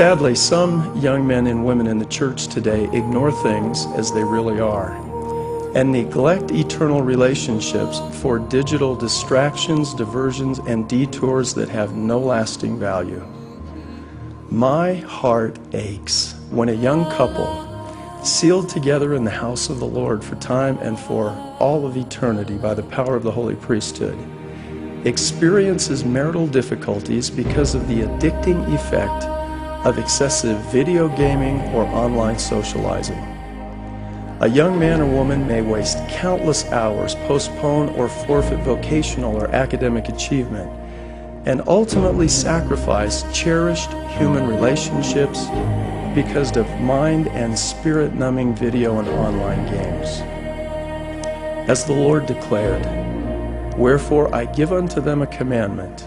Sadly, some young men and women in the church today ignore things as they really are and neglect eternal relationships for digital distractions, diversions, and detours that have no lasting value. My heart aches when a young couple, sealed together in the house of the Lord for time and for all of eternity by the power of the Holy Priesthood, experiences marital difficulties because of the addicting effect of excessive video gaming or online socializing. A young man or woman may waste countless hours, postpone or forfeit vocational or academic achievement, and ultimately sacrifice cherished human relationships because of mind and spirit numbing video and online games. As the Lord declared, "Wherefore I give unto them a commandment,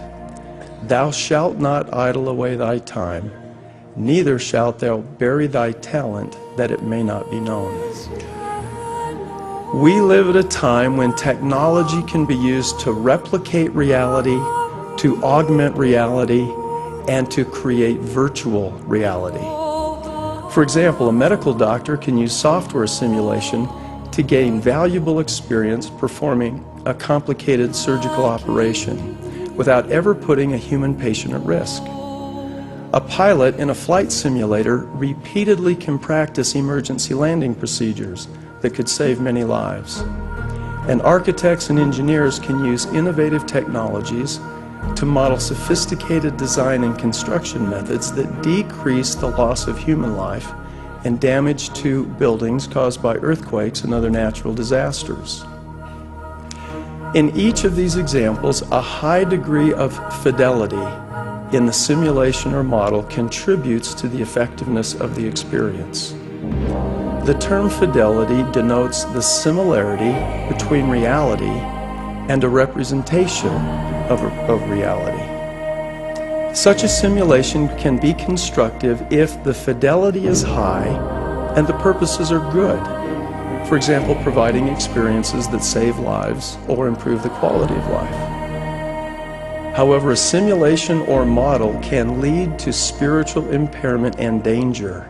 thou shalt not idle away thy time, neither shalt thou bury thy talent, that it may not be known." We live at a time when technology can be used to replicate reality, to augment reality, and to create virtual reality. For example, a medical doctor can use software simulation to gain valuable experience performing a complicated surgical operation without ever putting a human patient at risk. A pilot in a flight simulator repeatedly can practice emergency landing procedures that could save many lives. And architects and engineers can use innovative technologies to model sophisticated design and construction methods that decrease the loss of human life and damage to buildings caused by earthquakes and other natural disasters. In each of these examples, a high degree of fidelity in the simulation or model contributes to the effectiveness of the experience. The term fidelity denotes the similarity between reality and a representation of reality. Such a simulation can be constructive if the fidelity is high and the purposes are good. For example, providing experiences that save lives or improve the quality of life. However, a simulation or model can lead to spiritual impairment and danger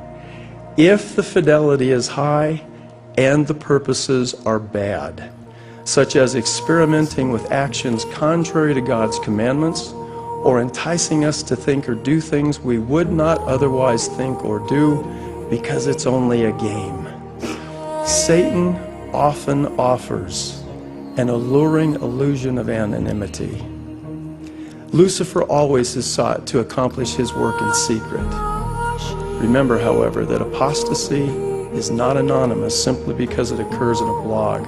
if the fidelity is high and the purposes are bad, such as experimenting with actions contrary to God's commandments or enticing us to think or do things we would not otherwise think or do because it's only a game. Satan often offers an alluring illusion of anonymity. Lucifer always has sought to accomplish his work in secret. Remember, however, that apostasy is not anonymous simply because it occurs in a blog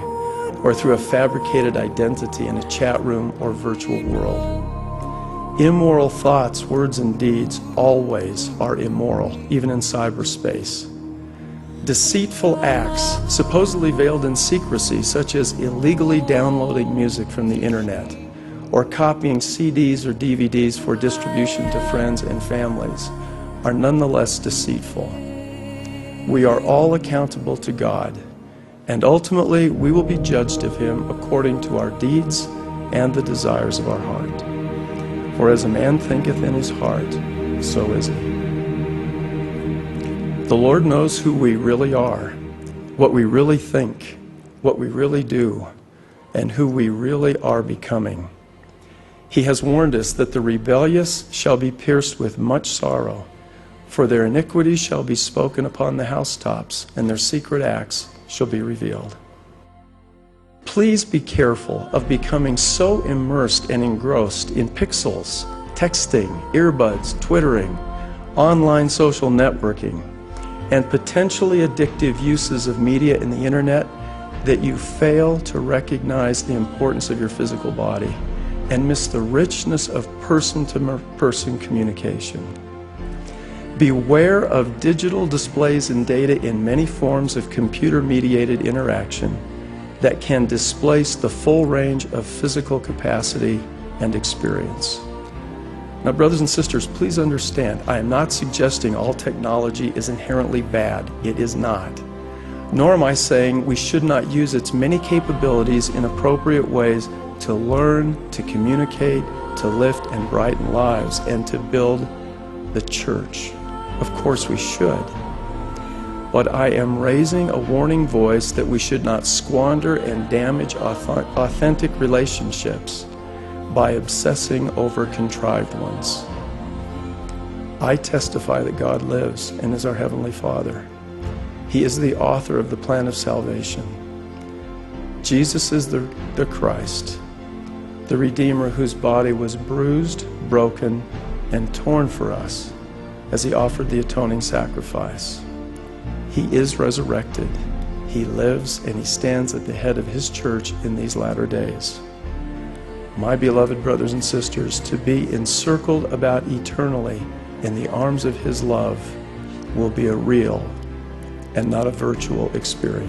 or through a fabricated identity in a chat room or virtual world. Immoral thoughts, words, and deeds always are immoral, even in cyberspace. Deceitful acts, supposedly veiled in secrecy, such as illegally downloading music from the internet or copying CDs or DVDs for distribution to friends and families, are nonetheless deceitful. We are all accountable to God, and ultimately we will be judged of Him according to our deeds and the desires of our heart. For as a man thinketh in his heart, so is he. The Lord knows who we really are, what we really think, what we really do, and who we really are becoming. He has warned us that the rebellious shall be pierced with much sorrow, for their iniquities shall be spoken upon the housetops, and their secret acts shall be revealed. Please be careful of becoming so immersed and engrossed in pixels, texting, earbuds, twittering, online social networking, and potentially addictive uses of media and the internet that you fail to recognize the importance of your physical body and miss the richness of person-to-person communication. Beware of digital displays and data in many forms of computer-mediated interaction that can displace the full range of physical capacity and experience. Now, brothers and sisters, please understand, I am not suggesting all technology is inherently bad. It is not. Nor am I saying we should not use its many capabilities in appropriate ways to learn, to communicate, to lift and brighten lives, and to build the church. Of course we should. But I am raising a warning voice that we should not squander and damage authentic relationships by obsessing over contrived ones. I testify that God lives and is our Heavenly Father. He is the author of the plan of salvation. Jesus is the Christ, the Redeemer whose body was bruised, broken, and torn for us as He offered the atoning sacrifice. He is resurrected. He lives and He stands at the head of His church in these latter days. My beloved brothers and sisters, to be encircled about eternally in the arms of His love will be a real and not a virtual experience.